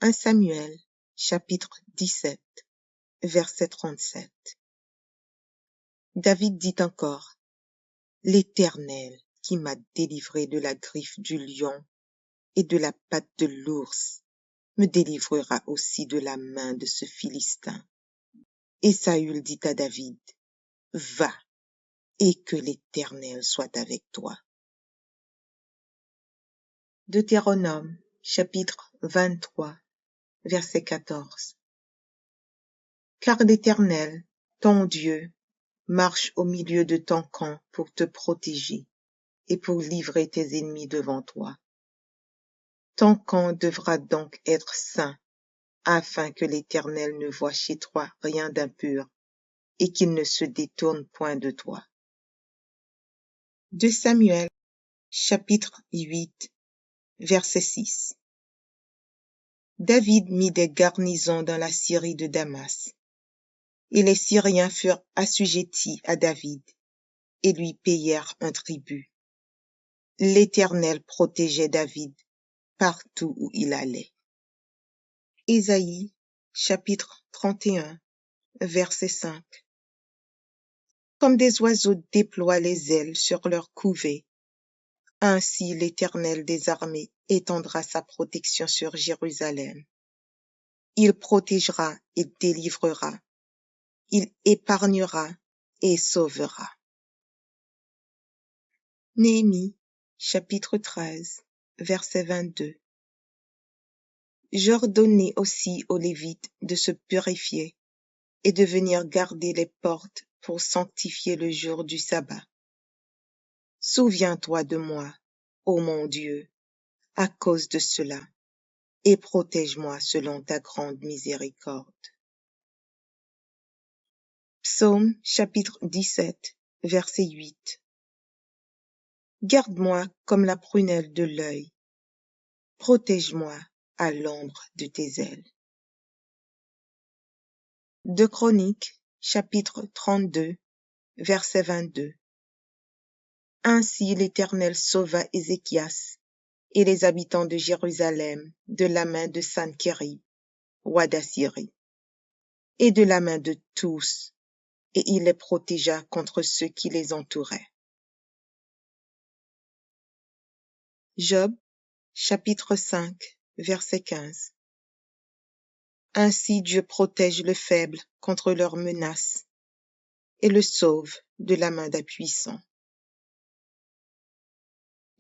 1 Samuel, chapitre 17, verset 37. David dit encore, « L'Éternel qui m'a délivré de la griffe du lion et de la patte de l'ours, me délivrera aussi de la main de ce Philistin. » Et Saül dit à David, « Va, et que l'Éternel soit avec toi. » Deutéronome, chapitre 23, verset 14. Car l'Éternel, ton Dieu, marche au milieu de ton camp pour te protéger et pour livrer tes ennemis devant toi. Ton camp devra donc être saint, afin que l'Éternel ne voie chez toi rien d'impur et qu'il ne se détourne point de toi. 2 Samuel, chapitre 8, verset 6. David mit des garnisons dans la Syrie de Damas, et les Syriens furent assujettis à David et lui payèrent un tribut. L'Éternel protégeait David partout où il allait. Ésaïe, chapitre 31, verset 5. Comme des oiseaux déploient les ailes sur leur couvée, ainsi l'Éternel des armées étendra sa protection sur Jérusalem. Il protégera et délivrera. Il épargnera et sauvera. Néhémie, chapitre 13, verset 22. J'ordonnai aussi aux Lévites de se purifier et de venir garder les portes pour sanctifier le jour du sabbat. Souviens-toi de moi, ô mon Dieu, à cause de cela, et protège-moi selon ta grande miséricorde. Psaume chapitre 17, verset 8. Garde-moi comme la prunelle de l'œil. Protège-moi à l'ombre de tes ailes. 2 Chroniques, chapitre 32, verset 22. Ainsi l'Éternel sauva Ézéchias et les habitants de Jérusalem de la main de Sanchérib, roi d'Assyrie, et de la main de tous, et il les protégea contre ceux qui les entouraient. Job, chapitre 5, verset 15. Ainsi Dieu protège le faible contre leurs menaces et le sauve de la main des puissants.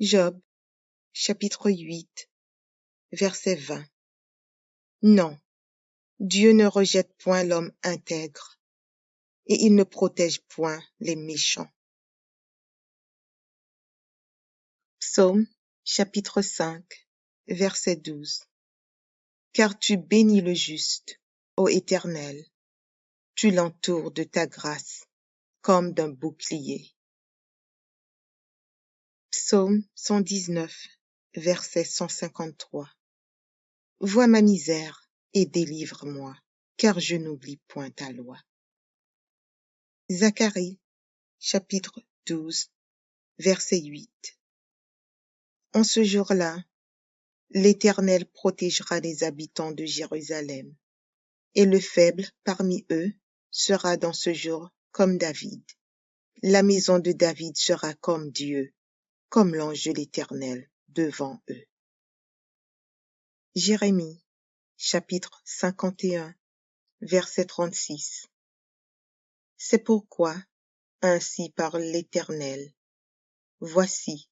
Job, chapitre 8, verset 20. Non, Dieu ne rejette point l'homme intègre, et il ne protège point les méchants. Psaume, chapitre 5, verset 12. Car tu bénis le juste, ô Éternel, tu l'entoures de ta grâce comme d'un bouclier. Psaume 119, verset 153. Vois ma misère et délivre-moi, car je n'oublie point ta loi. Zacharie, chapitre 12, verset 8. En ce jour-là, l'Éternel protégera les habitants de Jérusalem, et le faible parmi eux sera dans ce jour comme David. La maison de David sera comme Dieu, comme l'ange de l'Éternel devant eux. Jérémie, chapitre 51, verset 36. C'est pourquoi, ainsi parle l'Éternel, voici,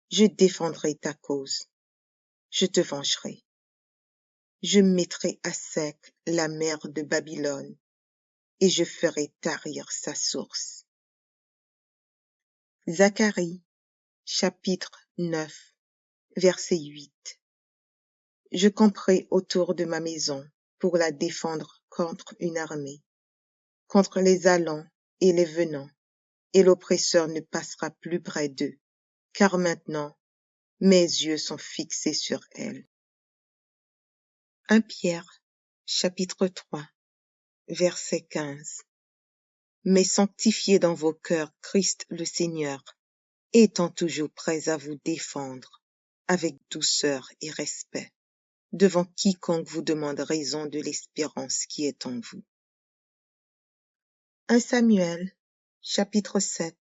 je défendrai ta cause, je te vengerai. Je mettrai à sec la mer de Babylone, et je ferai tarir sa source. Zacharie, chapitre 9, verset 8. Je camperai autour de ma maison pour la défendre contre une armée, contre les allants et les venants, et l'oppresseur ne passera plus près d'eux, car maintenant mes yeux sont fixés sur elle. 1 Pierre, chapitre 3, verset 15. Mais sanctifiez dans vos cœurs Christ le Seigneur, étant toujours prêts à vous défendre avec douceur et respect, devant quiconque vous demande raison de l'espérance qui est en vous. 1 Samuel, chapitre 7,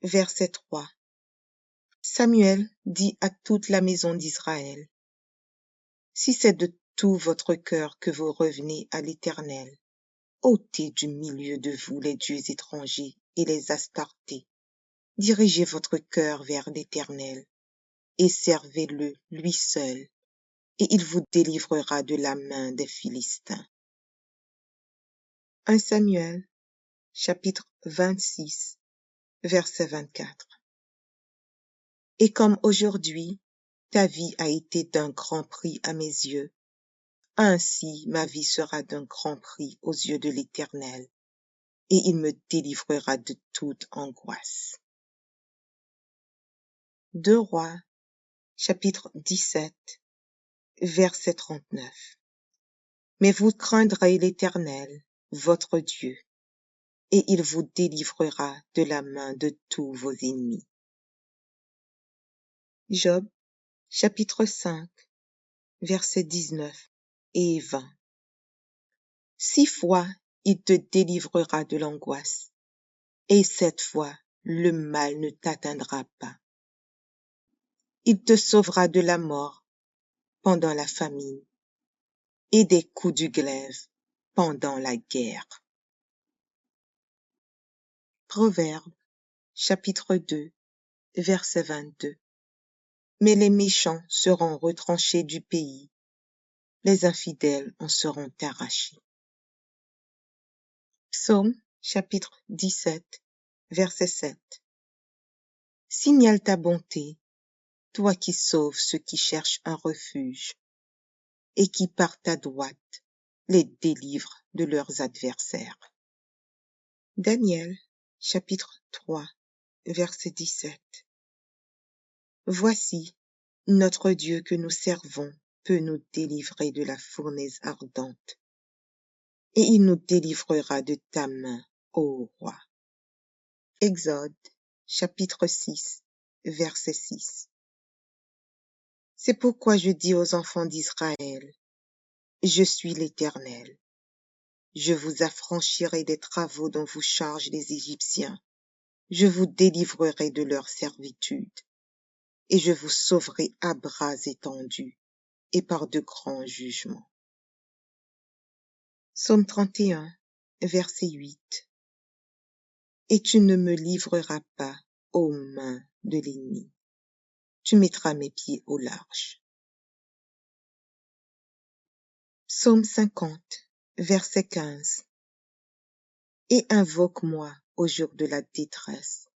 verset 3. Samuel dit à toute la maison d'Israël: Si c'est de tout votre cœur que vous revenez à l'Éternel, ôtez du milieu de vous les dieux étrangers et les astartés. Dirigez votre cœur vers l'Éternel et servez-le lui seul, et il vous délivrera de la main des Philistins. 1 Samuel, chapitre 26, verset 24. Et comme aujourd'hui, ta vie a été d'un grand prix à mes yeux, ainsi ma vie sera d'un grand prix aux yeux de l'Éternel, et il me délivrera de toute angoisse. 2 Rois, chapitre 17, verset 39. Mais vous craindrez l'Éternel, votre Dieu, et il vous délivrera de la main de tous vos ennemis. Job, chapitre 5, versets 19 et 20. 6 fois il te délivrera de l'angoisse, et 7 fois le mal ne t'atteindra pas. Il te sauvera de la mort pendant la famine et des coups du glaive pendant la guerre. Proverbe, chapitre 2, verset 22. Mais les méchants seront retranchés du pays, les infidèles en seront arrachés. Psaume, chapitre 17, verset 7. Signale ta bonté, toi qui sauves ceux qui cherchent un refuge, et qui par ta droite les délivres de leurs adversaires. Daniel, chapitre 3, verset 17. Voici, notre Dieu que nous servons peut nous délivrer de la fournaise ardente, et il nous délivrera de ta main, ô roi. Exode, chapitre 6, verset 6. C'est pourquoi je dis aux enfants d'Israël: Je suis l'Éternel. Je vous affranchirai des travaux dont vous chargent les Égyptiens. Je vous délivrerai de leur servitude, et je vous sauverai à bras étendus et par de grands jugements. Psaume 31, verset 8. Et tu ne me livreras pas aux mains de l'ennemi. Tu mettras mes pieds au large. Psaume 50, verset 15. Et invoque-moi au jour de la détresse.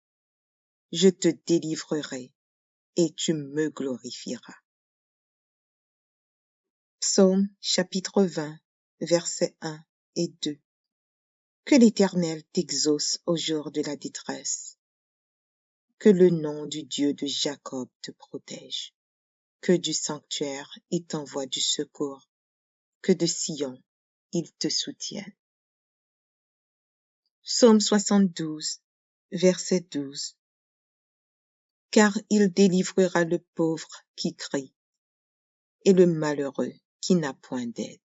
Je te délivrerai et tu me glorifieras. Psaume chapitre 20, versets 1 et 2. Que l'Éternel t'exauce au jour de la détresse. Que le nom du Dieu de Jacob te protège. Que du sanctuaire il t'envoie du secours. Que de Sion il te soutienne. Psaume 72, verset 12. Car il délivrera le pauvre qui crie et le malheureux qui n'a point d'aide.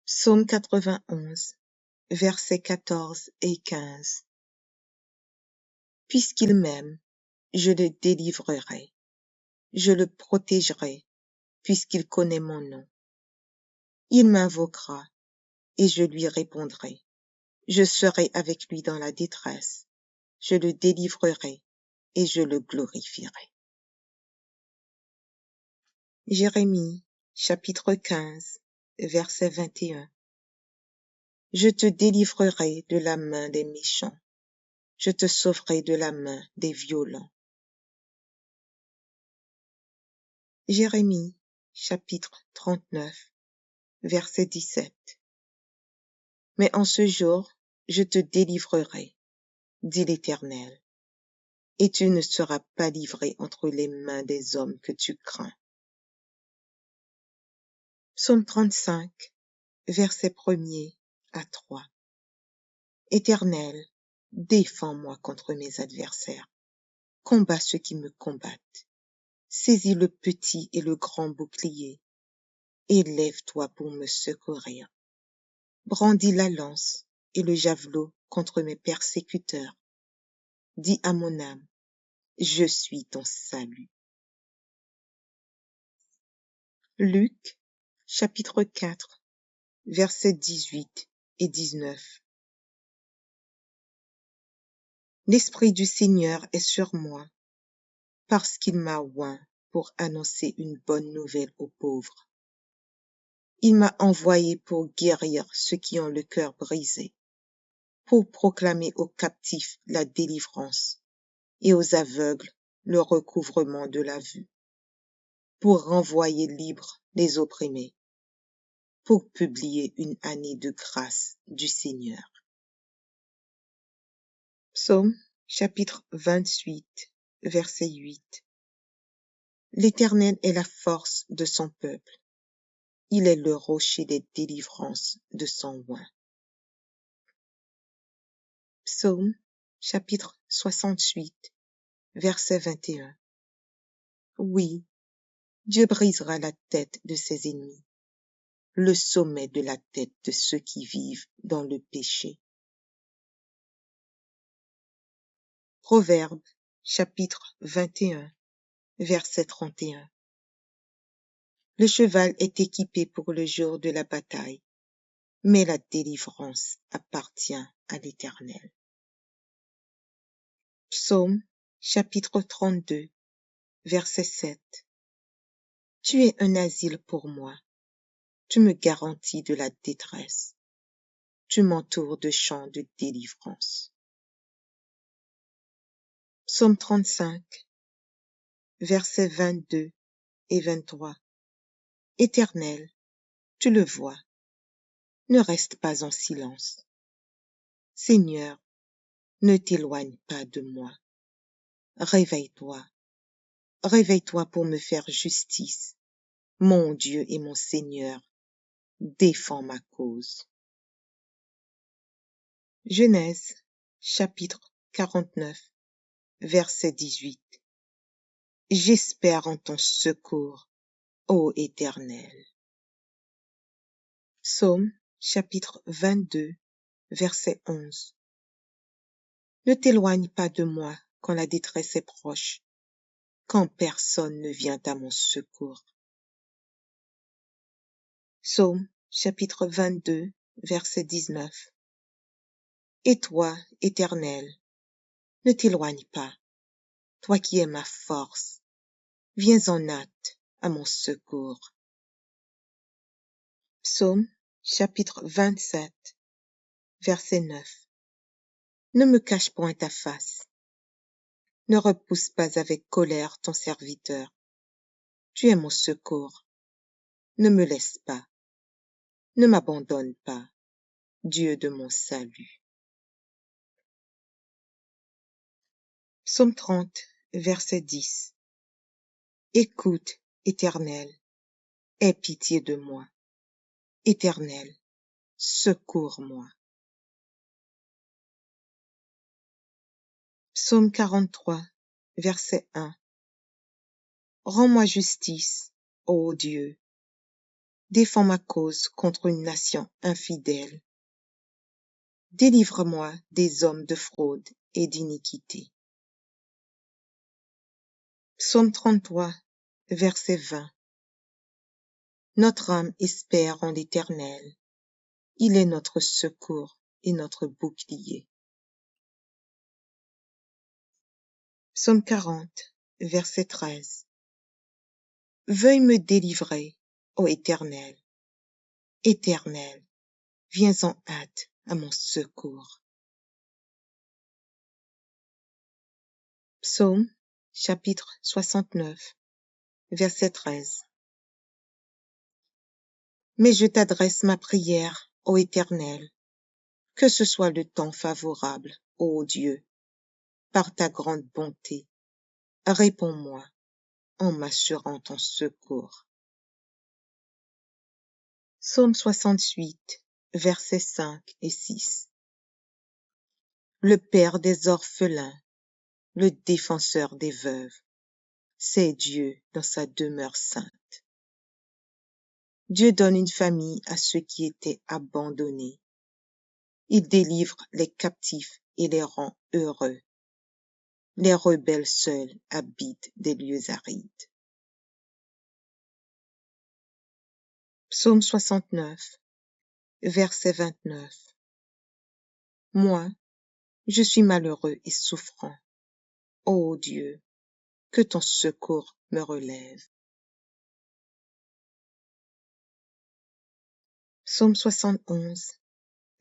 Psaume 91, versets 14 et 15. Puisqu'il m'aime, je le délivrerai, je le protégerai, puisqu'il connaît mon nom. Il m'invoquera, et je lui répondrai. Je serai avec lui dans la détresse, je le délivrerai, et je le glorifierai. Jérémie, chapitre 15, verset 21. Je te délivrerai de la main des méchants, je te sauverai de la main des violents. Jérémie, chapitre 39, verset 17. Mais en ce jour, je te délivrerai, dit l'Éternel, et tu ne seras pas livré entre les mains des hommes que tu crains. Psaume 35, verset 1er à 3. Éternel, défends-moi contre mes adversaires, combats ceux qui me combattent. Saisis le petit et le grand bouclier, et lève-toi pour me secourir. Brandis la lance et le javelot contre mes persécuteurs. Dis à mon âme, je suis ton salut. Luc, chapitre 4, versets 18 et 19. L'Esprit du Seigneur est sur moi, parce qu'il m'a oint pour annoncer une bonne nouvelle aux pauvres. Il m'a envoyé pour guérir ceux qui ont le cœur brisé, pour proclamer aux captifs la délivrance et aux aveugles le recouvrement de la vue, pour renvoyer libres les opprimés, pour publier une année de grâce du Seigneur. Psaume chapitre 28, verset 8. L'Éternel est la force de son peuple. Il est le rocher des délivrances de son oint. Psaume chapitre 68, verset 21. Oui, Dieu brisera la tête de ses ennemis, le sommet de la tête de ceux qui vivent dans le péché. Proverbe chapitre 21, verset 31. Le cheval est équipé pour le jour de la bataille, mais la délivrance appartient à l'Éternel. Psaume chapitre 32, verset 7. Tu es un asile pour moi. Tu me garantis de la détresse. Tu m'entoures de chants de délivrance. Psaume 35, versets 22 et 23. Éternel, tu le vois, ne reste pas en silence. Seigneur, ne t'éloigne pas de moi. Réveille-toi, réveille-toi pour me faire justice. Mon Dieu et mon Seigneur, défends ma cause. Genèse, chapitre 49, verset 18. J'espère en ton secours, ô Éternel. Psaume, chapitre 22, verset 11. Ne t'éloigne pas de moi quand la détresse est proche, quand personne ne vient à mon secours. Psaume, chapitre 22, verset 19. Et toi, Éternel, ne t'éloigne pas, toi qui es ma force, viens en hâte à mon secours. Psaume, chapitre 27, verset 9. Ne me cache point ta face, ne repousse pas avec colère ton serviteur. Tu es mon secours, ne me laisse pas, ne m'abandonne pas, Dieu de mon salut. Psaume 30, verset 10. Écoute, Éternel, aie pitié de moi. Éternel, secours-moi. Psaume 43, verset 1. Rends-moi justice, ô Dieu. Défends ma cause contre une nation infidèle. Délivre-moi des hommes de fraude et d'iniquité. Psaume 33, verset 20. Notre âme espère en l'Éternel. Il est notre secours et notre bouclier. Psaume 40, verset 13. Veuille me délivrer, ô Éternel. Éternel, viens en hâte à mon secours. Psaume, chapitre 69, verset 13. Mais je t'adresse ma prière, ô Éternel, que ce soit le temps favorable, ô Dieu, par ta grande bonté. Réponds-moi en m'assurant ton secours. Psaume 68, versets 5 et 6. Le Père des orphelins, le défenseur des veuves, c'est Dieu dans sa demeure sainte. Dieu donne une famille à ceux qui étaient abandonnés. Il délivre les captifs et les rend heureux. Les rebelles seuls habitent des lieux arides. Psaume 69, verset 29. Moi, je suis malheureux et souffrant. Ô Dieu, que ton secours me relève. Psaume 71,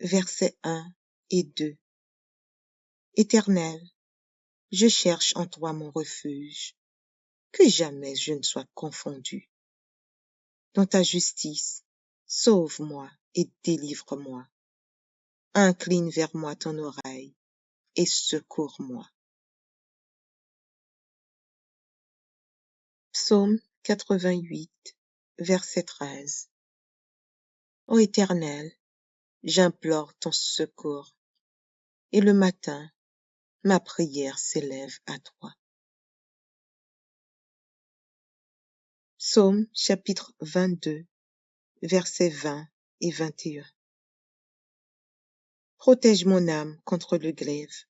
versets 1 et 2. Éternel, je cherche en toi mon refuge, que jamais je ne sois confondu. Dans ta justice, sauve-moi et délivre-moi. Incline vers moi ton oreille et secours-moi. Psaume 88, verset 13. Ô Éternel, j'implore ton secours, et le matin, ma prière s'élève à toi. Psaume chapitre 22, versets 20 et 21. Protège mon âme contre le glaive,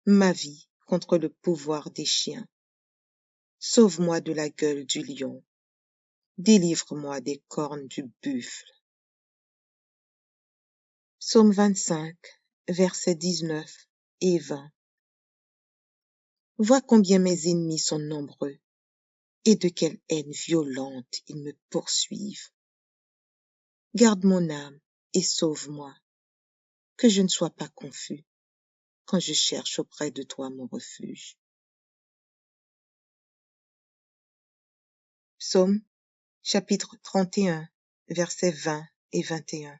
ma vie contre le pouvoir des chiens. Sauve-moi de la gueule du lion, délivre-moi des cornes du buffle. Psaume 25, versets 19 et 20. Vois combien mes ennemis sont nombreux, et de quelle haine violente ils me poursuivent. Garde mon âme et sauve-moi, que je ne sois pas confus quand je cherche auprès de toi mon refuge. Psaume chapitre 31, versets 20 et 21.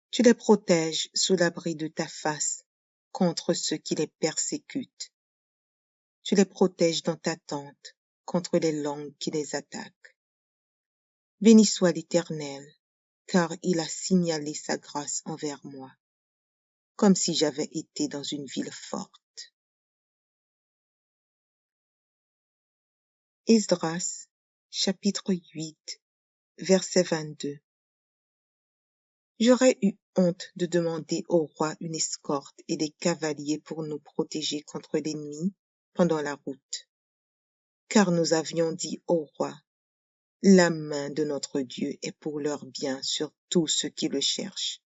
Tu les protèges sous l'abri de ta face contre ceux qui les persécutent. Tu les protèges dans ta tente contre les langues qui les attaquent. Béni soit l'Éternel, car il a signalé sa grâce envers moi, comme si j'avais été dans une ville forte. Esdras, chapitre 8, verset 22. J'aurais eu honte de demander au roi une escorte et des cavaliers pour nous protéger contre l'ennemi pendant la route. Car nous avions dit au roi, la main de notre Dieu est pour leur bien sur tous ceux qui le cherchent.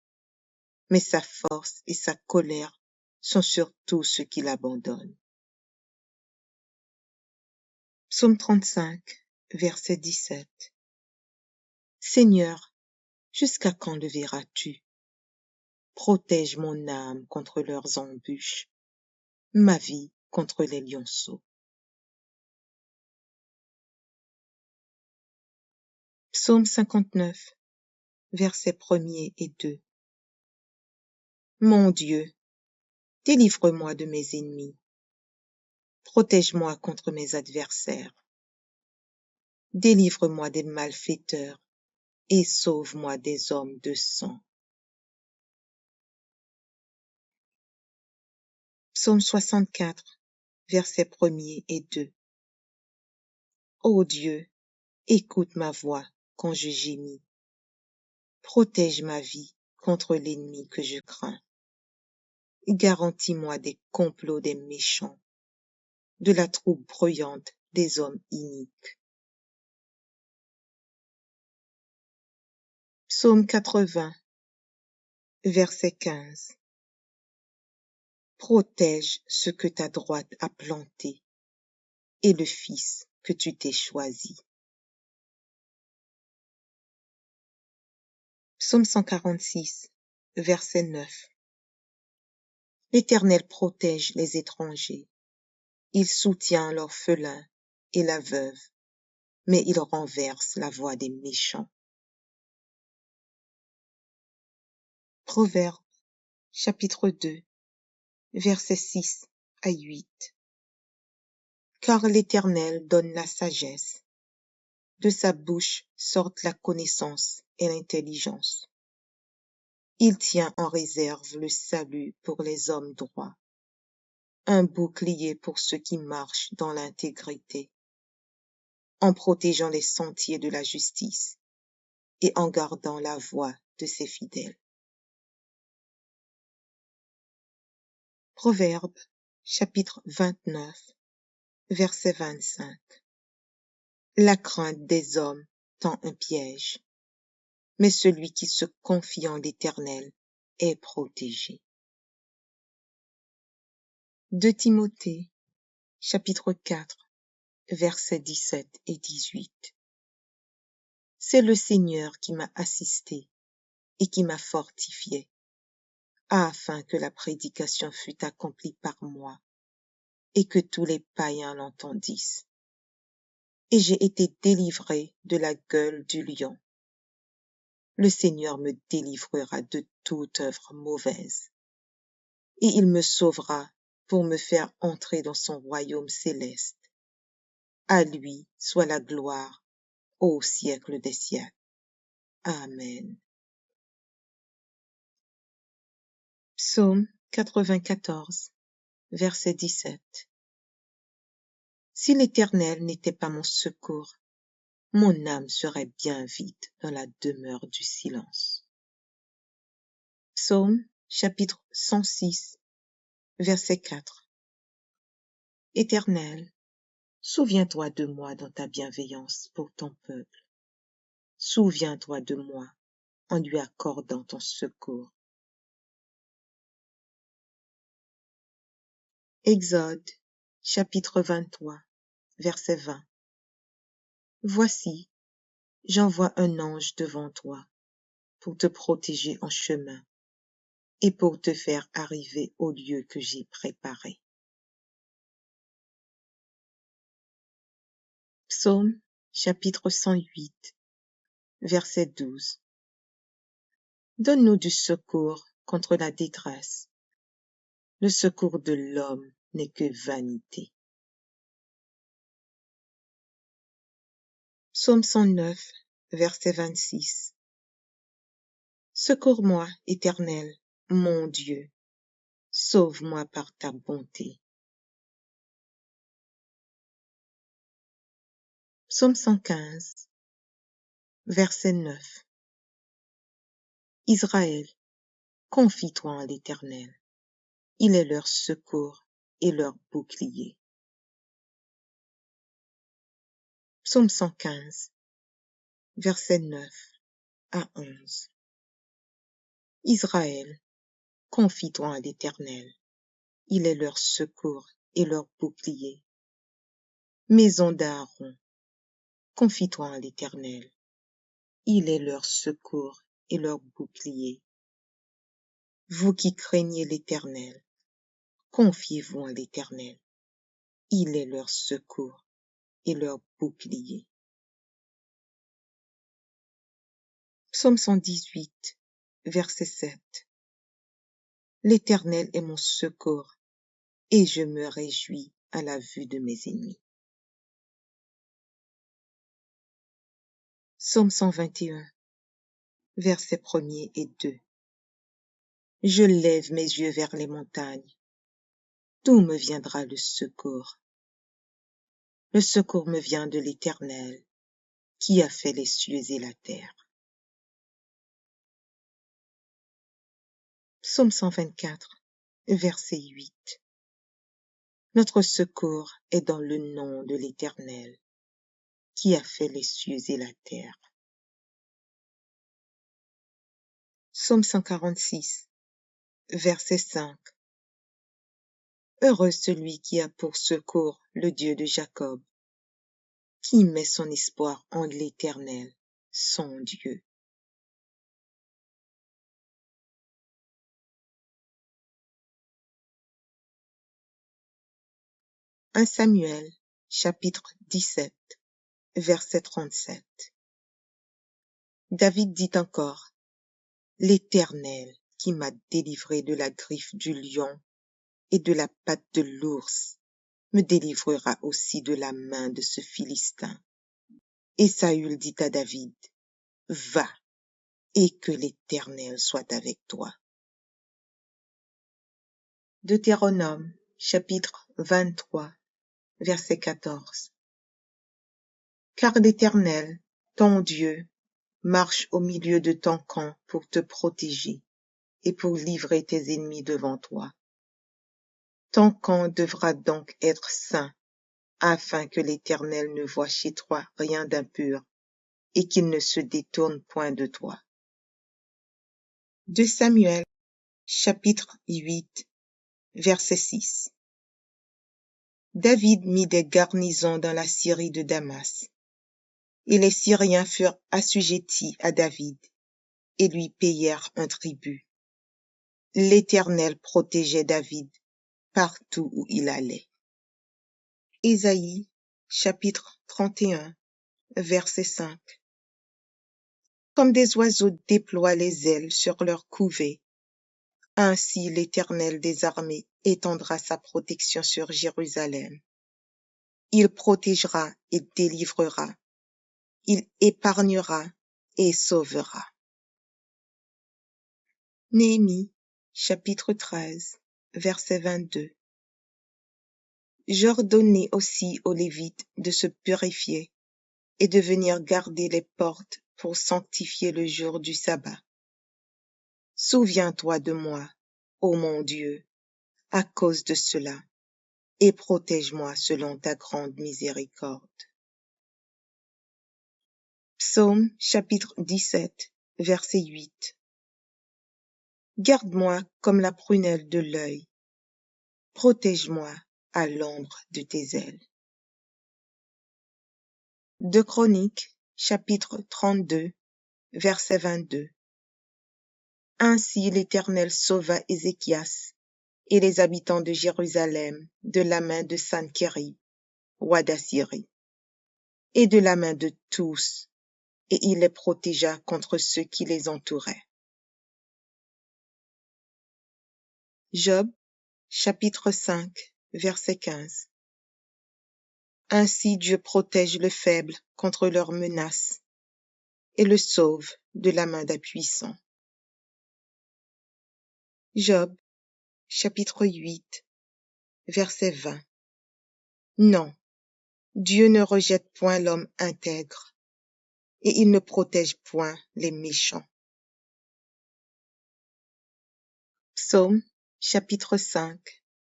Mais sa force et sa colère sont sur tous ceux qui l'abandonnent. Psaume 35, verset 17. Seigneur, jusqu'à quand le verras-tu? Protège mon âme contre leurs embûches, ma vie contre les lionceaux. Psaume 59, versets 1er et 2. Mon Dieu, délivre-moi de mes ennemis. Protège-moi contre mes adversaires. Délivre-moi des malfaiteurs et sauve-moi des hommes de sang. Psaume 64, versets 1er et 2. Ô Dieu, écoute ma voix quand je gémis. Protège ma vie contre l'ennemi que je crains. Garantis-moi des complots des méchants, de la troupe bruyante des hommes iniques. Psaume 80, verset 15. Protège ce que ta droite a planté et le fils que tu t'es choisi. Psaume 146, verset 9. L'Éternel protège les étrangers. Il soutient l'orphelin et la veuve, mais il renverse la voix des méchants. Proverbes, chapitre 2, versets 6 à 8. Car l'Éternel donne la sagesse. De sa bouche sortent la connaissance et l'intelligence. Il tient en réserve le salut pour les hommes droits. un bouclier pour ceux qui marchent dans l'intégrité, en protégeant les sentiers de la justice et en gardant la voie de ses fidèles. Proverbe, chapitre 29, verset 25. La crainte des hommes tend un piège, mais celui qui se confie en l'Éternel est protégé. 2 Timothée, chapitre 4, versets 17 et 18. C'est le Seigneur qui m'a assisté et qui m'a fortifié, afin que la prédication fût accomplie par moi et que tous les païens l'entendissent. Et j'ai été délivré de la gueule du lion. Le Seigneur me délivrera de toute œuvre mauvaise, et il me sauvera pour me faire entrer dans son royaume céleste. À lui soit la gloire au siècle des siècles. Amen. Psaume 94, verset 17. Si l'Éternel n'était pas mon secours, mon âme serait bien vide dans la demeure du silence. Psaume chapitre 106, verset 4. Éternel, souviens-toi de moi dans ta bienveillance pour ton peuple. Souviens-toi de moi en lui accordant ton secours. Exode, chapitre 23, verset 20. Voici, j'envoie un ange devant toi pour te protéger en chemin et pour te faire arriver au lieu que j'ai préparé. Psaume, chapitre 108, verset 12. Donne-nous du secours contre la détresse. Le secours de l'homme n'est que vanité. Psaume 109, verset 26. Secours-moi, Éternel, mon Dieu, sauve-moi par ta bonté. Psaume 115, verset 9. Israël, confie-toi en l'Éternel. Il est leur secours et leur bouclier. Psaume 115, verset 9 à 11. Israël, confie-toi en l'Éternel. Il est leur secours et leur bouclier. Maison d'Aaron, confie-toi en l'Éternel. Il est leur secours et leur bouclier. Vous qui craignez l'Éternel, confiez-vous en l'Éternel. Il est leur secours et leur bouclier. Psaume 118, verset 7. L'Éternel est mon secours, et je me réjouis à la vue de mes ennemis. Psaume 121, versets 1er et 2. Je lève mes yeux vers les montagnes. D'où me viendra le secours? Le secours me vient de l'Éternel, qui a fait les cieux et la terre. Psaume 124, verset 8. Notre secours est dans le nom de l'Éternel, qui a fait les cieux et la terre. Psaume 146, verset 5. Heureux celui qui a pour secours le Dieu de Jacob, qui met son espoir en l'Éternel, son Dieu. « 1 Samuel, chapitre 17, verset 37. David dit encore, « L'Éternel qui m'a délivré de la griffe du lion et de la patte de l'ours, me délivrera aussi de la main de ce Philistin. » Et Saül dit à David, « Va, et que l'Éternel soit avec toi. » Deutéronome, chapitre 23, verset 14. Car l'Éternel, ton Dieu, marche au milieu de ton camp pour te protéger et pour livrer tes ennemis devant toi. Ton camp devra donc être saint, afin que l'Éternel ne voie chez toi rien d'impur et qu'il ne se détourne point de toi. 2 Samuel, chapitre 8, verset 6. David mit des garnisons dans la Syrie de Damas, et les Syriens furent assujettis à David et lui payèrent un tribut. L'Éternel protégeait David partout où il allait. Ésaïe, chapitre 31, verset 5. Comme des oiseaux déploient les ailes sur leur couvée, ainsi l'Éternel des armées étendra sa protection sur Jérusalem. Il protégera et délivrera. Il épargnera et sauvera. Néhémie, chapitre 13, verset 22. J'ordonnai aussi aux Lévites de se purifier et de venir garder les portes pour sanctifier le jour du sabbat. Souviens-toi de moi, ô mon Dieu, à cause de cela, et protège-moi selon ta grande miséricorde. Psaume chapitre 17, verset 8. Garde-moi comme la prunelle de l'œil. Protège-moi à l'ombre de tes ailes. 2 Chroniques, chapitre 32, verset 22. Ainsi l'Éternel sauva Ézéchias et les habitants de Jérusalem de la main de Sanchérib, roi d'Assyrie, et de la main de tous, et il les protégea contre ceux qui les entouraient. Job, chapitre 5, verset 15. Ainsi Dieu protège le faible contre leurs menaces et le sauve de la main des puissants. Job, chapitre 8, verset 20. Non, Dieu ne rejette point l'homme intègre, et il ne protège point les méchants. Psaume, chapitre 5,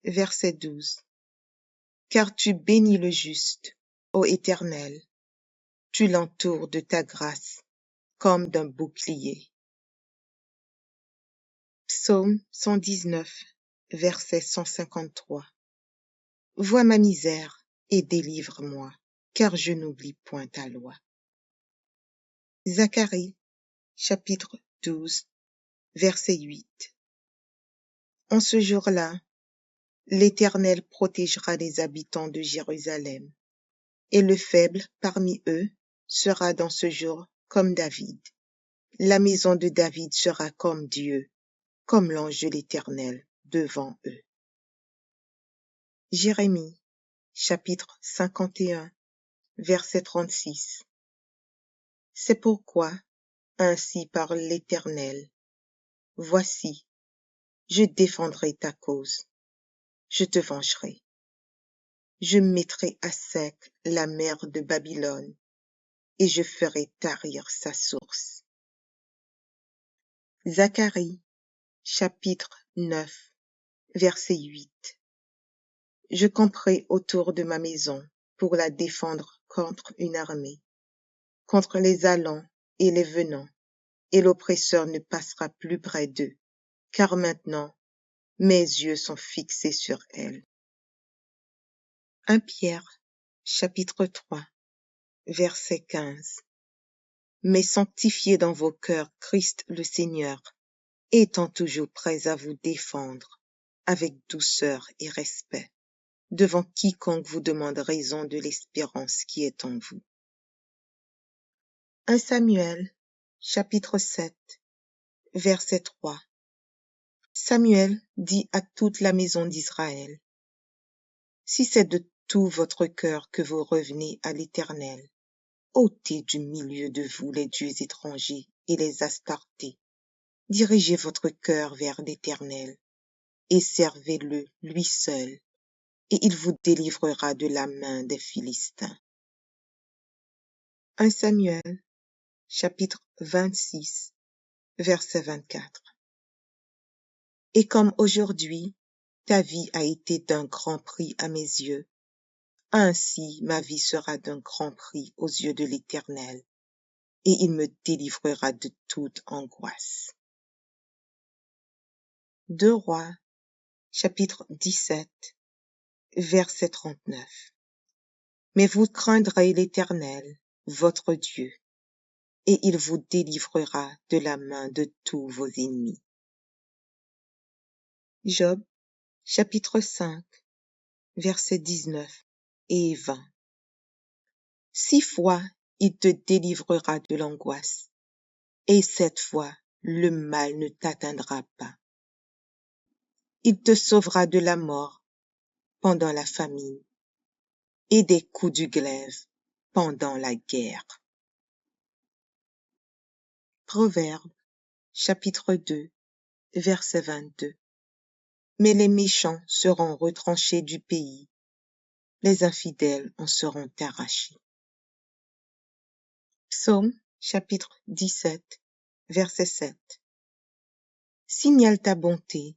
verset 12. Car tu bénis le juste, ô Éternel, tu l'entoures de ta grâce comme d'un bouclier. Psaume 119, verset 153. Vois ma misère et délivre-moi, car je n'oublie point ta loi. Zacharie, chapitre 12, verset 8. En ce jour-là, l'Éternel protégera les habitants de Jérusalem, et le faible parmi eux sera dans ce jour comme David. La maison de David sera comme Dieu, comme l'ange de l'Éternel devant eux. Jérémie, chapitre 51, verset 36. C'est pourquoi, ainsi parle l'Éternel, voici, je défendrai ta cause, je te vengerai. Je mettrai à sec la mer de Babylone, et je ferai tarir sa source. Zacharie, chapitre 9, verset 8. Je camperai autour de ma maison pour la défendre contre une armée, contre les allants et les venants, et l'oppresseur ne passera plus près d'eux, car maintenant mes yeux sont fixés sur elle. 1 Pierre, chapitre 3, verset 15. Mais sanctifiez dans vos cœurs Christ le Seigneur, étant toujours prêts à vous défendre avec douceur et respect devant quiconque vous demande raison de l'espérance qui est en vous. 1 Samuel, chapitre 7, verset 3. Samuel dit à toute la maison d'Israël, si c'est de tout votre cœur que vous revenez à l'Éternel, ôtez du milieu de vous les dieux étrangers et les astartés. Dirigez votre cœur vers l'Éternel et servez-le lui seul et il vous délivrera de la main des Philistins. 1 Samuel, chapitre 26, verset 24. Et comme aujourd'hui, ta vie a été d'un grand prix à mes yeux, ainsi ma vie sera d'un grand prix aux yeux de l'Éternel, et il me délivrera de toute angoisse. 2 Rois, chapitre 17, verset 39. Mais vous craindrez l'Éternel, votre Dieu, et il vous délivrera de la main de tous vos ennemis. Job, chapitre 5, versets 19 et 20. 6 fois il te délivrera de l'angoisse, et 7 fois le mal ne t'atteindra pas. Il te sauvera de la mort pendant la famine et des coups du glaive pendant la guerre. Proverbe, chapitre 2, verset 22. Mais les méchants seront retranchés du pays, les infidèles en seront arrachés. Psaume, chapitre 17, verset 7. Signale ta bonté,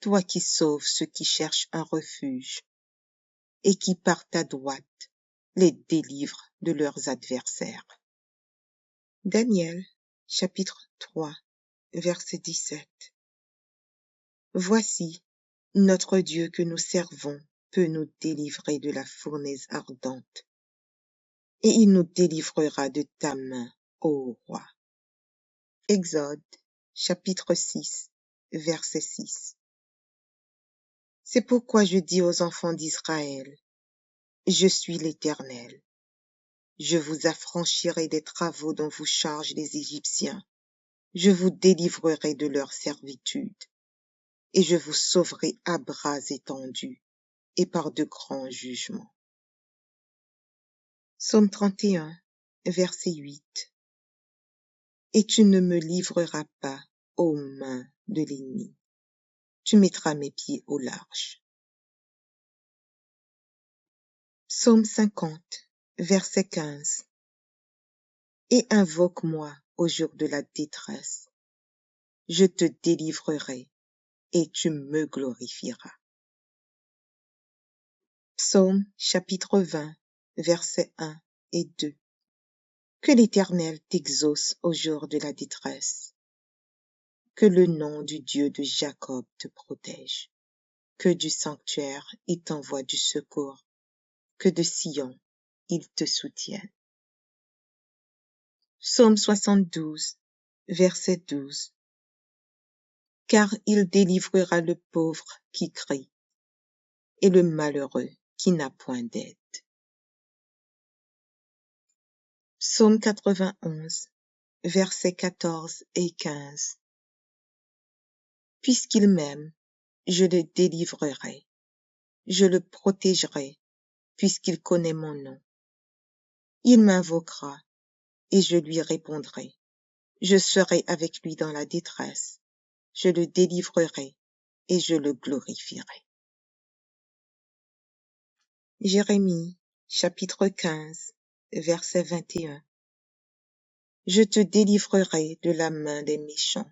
toi qui sauves ceux qui cherchent un refuge, et qui par ta droite les délivres de leurs adversaires. Daniel, chapitre 3, verset 17. Voici, notre Dieu que nous servons peut nous délivrer de la fournaise ardente, et il nous délivrera de ta main, ô roi. Exode, chapitre 6, verset 6. C'est pourquoi je dis aux enfants d'Israël, je suis l'Éternel. Je vous affranchirai des travaux dont vous chargent les Égyptiens. Je vous délivrerai de leur servitude, et je vous sauverai à bras étendus et par de grands jugements. Psaume 31, verset 8. Et tu ne me livreras pas aux mains de l'ennemi. Tu mettras mes pieds au large. Psaume 50, verset 15. Et invoque-moi au jour de la détresse. Je te délivrerai et tu me glorifieras. Psaume chapitre 20, versets 1 et 2. Que l'Éternel t'exauce au jour de la détresse. Que le nom du Dieu de Jacob te protège. Que du sanctuaire il t'envoie du secours. Que de Sion il te soutienne. Psaume 72, verset 12. Car il délivrera le pauvre qui crie et le malheureux qui n'a point d'aide. Psaume 91, versets 14 et 15. Puisqu'il m'aime, je le délivrerai, je le protégerai, puisqu'il connaît mon nom. Il m'invoquera, et je lui répondrai. Je serai avec lui dans la détresse, je le délivrerai, et je le glorifierai. Jérémie, chapitre 15, verset 21. Je te délivrerai de la main des méchants,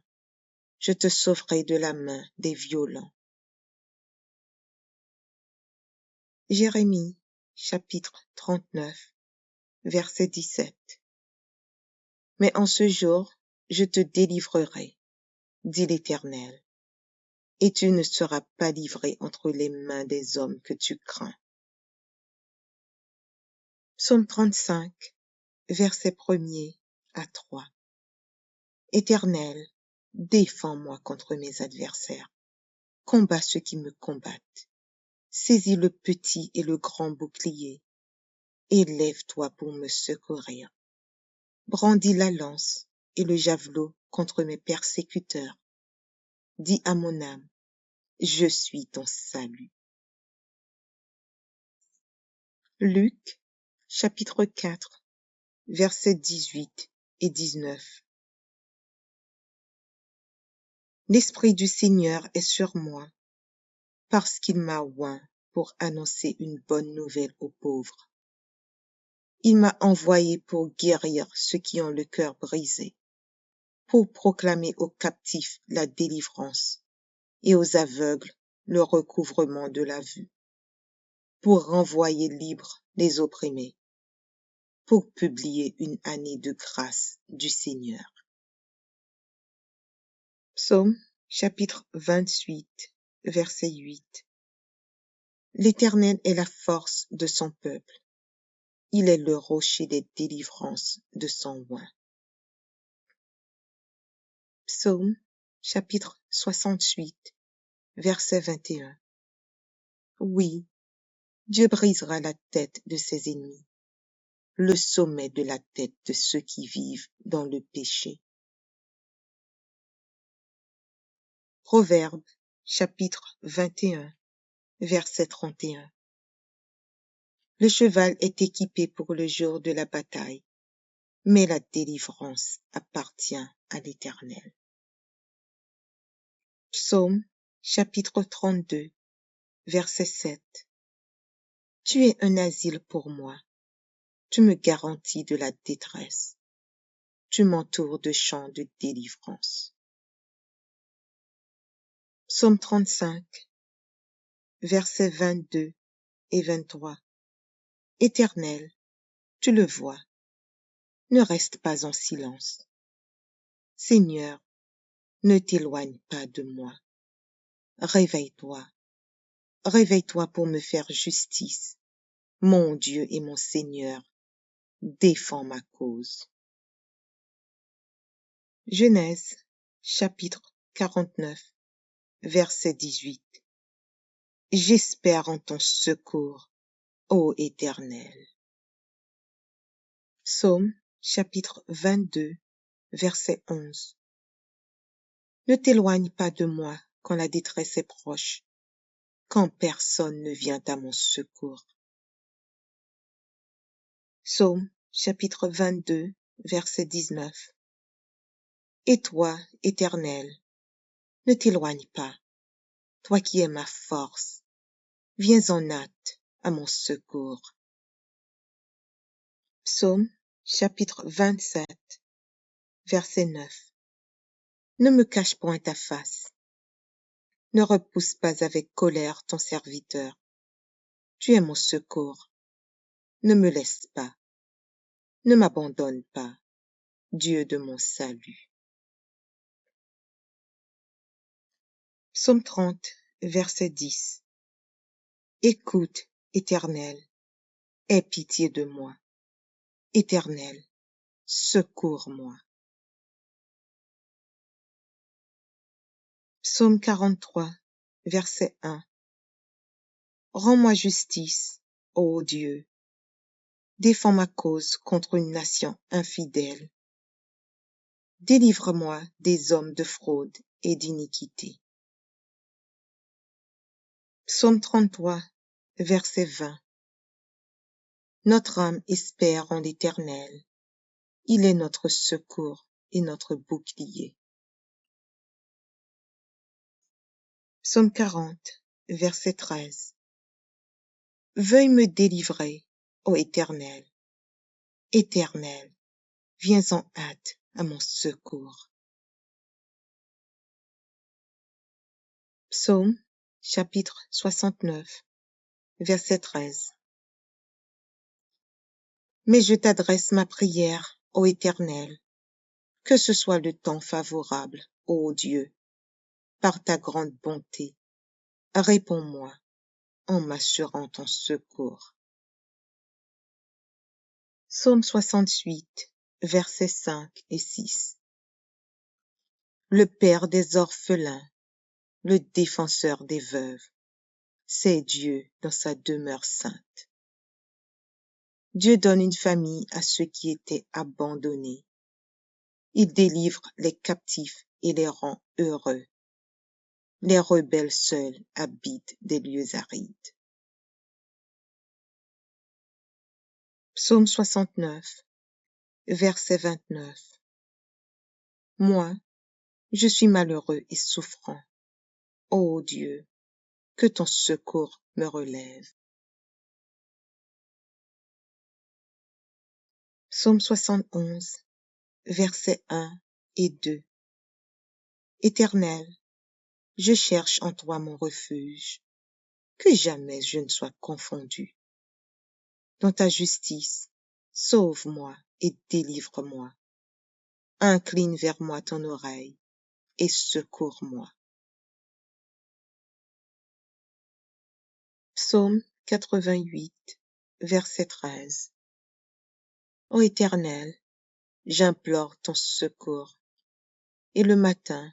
je te sauverai de la main des violents. Jérémie, chapitre 39, verset 17. Mais en ce jour, je te délivrerai, dit l'Éternel, et tu ne seras pas livré entre les mains des hommes que tu crains. Psaume 35, verset 1er à 3. Éternel, défends-moi contre mes adversaires, combats ceux qui me combattent. Saisis le petit et le grand bouclier, et lève-toi pour me secourir. Brandis la lance et le javelot contre mes persécuteurs. Dis à mon âme, je suis ton salut. Luc, chapitre 4, versets 18 et 19. L'Esprit du Seigneur est sur moi, parce qu'il m'a oint pour annoncer une bonne nouvelle aux pauvres. Il m'a envoyé pour guérir ceux qui ont le cœur brisé, pour proclamer aux captifs la délivrance et aux aveugles le recouvrement de la vue, pour renvoyer libres les opprimés, pour publier une année de grâce du Seigneur. Psaume chapitre 28, verset 8. L'Éternel est la force de son peuple. Il est le rocher des délivrances de son oint. Psaume chapitre 68, verset 21. Oui, Dieu brisera la tête de ses ennemis, le sommet de la tête de ceux qui vivent dans le péché. Proverbe chapitre 21, verset 31. Le cheval est équipé pour le jour de la bataille, mais la délivrance appartient à l'Éternel. Psaume chapitre 32, verset 7. Tu es un asile pour moi, tu me garantis de la détresse, tu m'entoures de chants de délivrance. Psaume 35, versets 22 et 23. Éternel, tu le vois, ne reste pas en silence. Seigneur, ne t'éloigne pas de moi. Réveille-toi, réveille-toi pour me faire justice. Mon Dieu et mon Seigneur, défends ma cause. Genèse, chapitre 49, verset 18. J'espère en ton secours, ô Éternel. Psaume, chapitre 22, verset 11. Ne t'éloigne pas de moi quand la détresse est proche, quand personne ne vient à mon secours. Psaume, chapitre 22, verset 19. Et toi, Éternel, ne t'éloigne pas, toi qui es ma force, viens en hâte à mon secours. Psaume, chapitre 27, verset 9. Ne me cache point ta face, ne repousse pas avec colère ton serviteur. Tu es mon secours, ne me laisse pas, ne m'abandonne pas, Dieu de mon salut. Psaume 30, verset 10. Écoute, Éternel, aie pitié de moi. Éternel, secours-moi. Psaume 43, verset 1. Rends-moi justice, ô Dieu. Défends ma cause contre une nation infidèle. Délivre-moi des hommes de fraude et d'iniquité. Psaume 33, verset 20. Notre âme espère en l'Éternel. Il est notre secours et notre bouclier. Psaume 40, verset 13. Veuille me délivrer, ô Éternel. Éternel, viens en hâte à mon secours. Psaume, chapitre 69, verset 13. Mais je t'adresse ma prière, ô Éternel, que ce soit le temps favorable, ô Dieu, par ta grande bonté. Réponds-moi en m'assurant ton secours. Psaume 68, versets 5 et 6. Le Père des orphelins, le défenseur des veuves, c'est Dieu dans sa demeure sainte. Dieu donne une famille à ceux qui étaient abandonnés. Il délivre les captifs et les rend heureux. Les rebelles seuls habitent des lieux arides. Psaume 69, verset 29. Moi, je suis malheureux et souffrant. Ô Dieu, que ton secours me relève. Psaume 71, versets 1 et 2. Éternel, je cherche en toi mon refuge, que jamais je ne sois confondu. Dans ta justice, sauve-moi et délivre-moi. Incline vers moi ton oreille et secours-moi. Psaume 88, verset 13. Ô Éternel, j'implore ton secours, et le matin,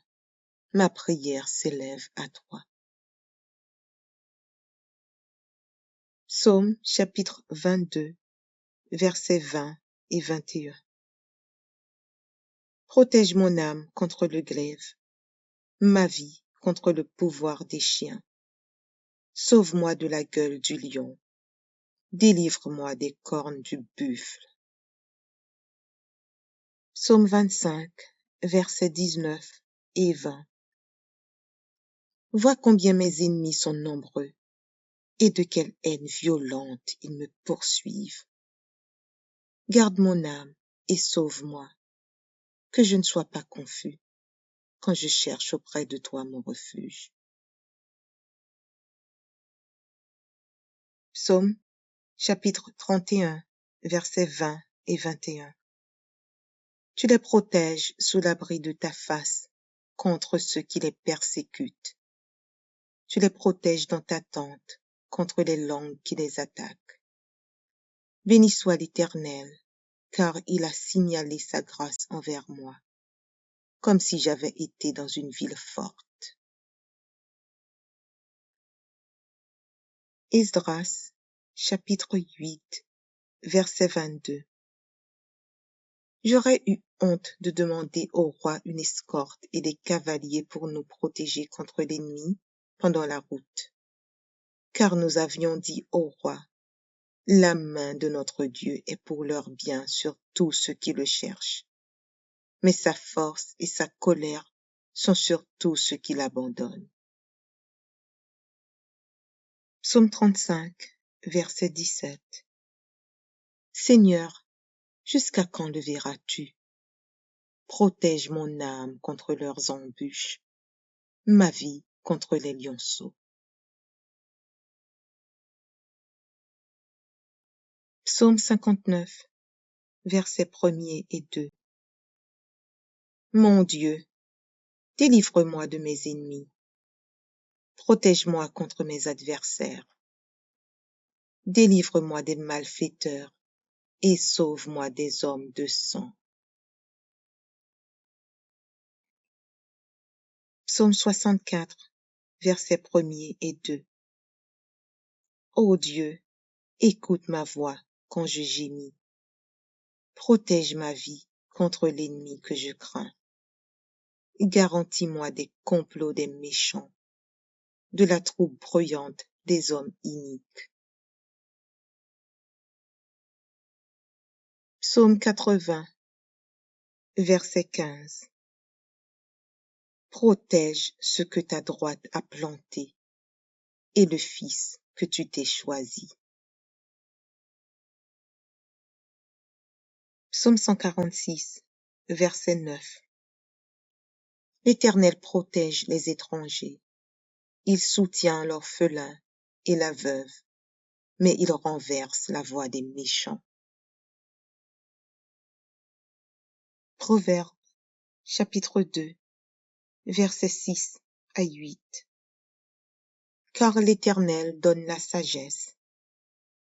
ma prière s'élève à toi. Psaume chapitre 22, versets 20 et 21. Protège mon âme contre le glaive, ma vie contre le pouvoir des chiens. Sauve-moi de la gueule du lion, délivre-moi des cornes du buffle. Psaume 25, versets 19 et 20. Vois combien mes ennemis sont nombreux, et de quelle haine violente ils me poursuivent. Garde mon âme et sauve-moi, que je ne sois pas confus quand je cherche auprès de toi mon refuge. Psaume chapitre 31, versets 20 et 21. Tu les protèges sous l'abri de ta face contre ceux qui les persécutent. Tu les protèges dans ta tente contre les langues qui les attaquent. Béni soit l'Éternel, car il a signalé sa grâce envers moi, comme si j'avais été dans une ville forte. Esdras, chapitre 8, verset 22. J'aurais eu honte de demander au roi une escorte et des cavaliers pour nous protéger contre l'ennemi pendant la route. Car nous avions dit au roi, la main de notre Dieu est pour leur bien sur tous ceux qui le cherchent. Mais sa force et sa colère sont sur tous ceux qui l'abandonnent. Psaume 35, verset 17. Seigneur, jusqu'à quand le verras-tu? Protège mon âme contre leurs embûches, ma vie contre les lionceaux. Psaume 59, versets 1er et 2. Mon Dieu, délivre-moi de mes ennemis. Protège-moi contre mes adversaires. Délivre-moi des malfaiteurs et sauve-moi des hommes de sang. Psaume 64, versets 1er et 2. Ô Dieu, écoute ma voix quand je gémis. Protège ma vie contre l'ennemi que je crains. Garantis-moi des complots des méchants, de la troupe bruyante des hommes iniques. Psaume 80, verset 15. Protège ce que ta droite a planté et le fils que tu t'es choisi. Psaume 146, verset 9. L'Éternel protège les étrangers. Il soutient l'orphelin et la veuve, mais il renverse la voix des méchants. Proverbes, chapitre 2, versets 6 à 8. Car l'Éternel donne la sagesse.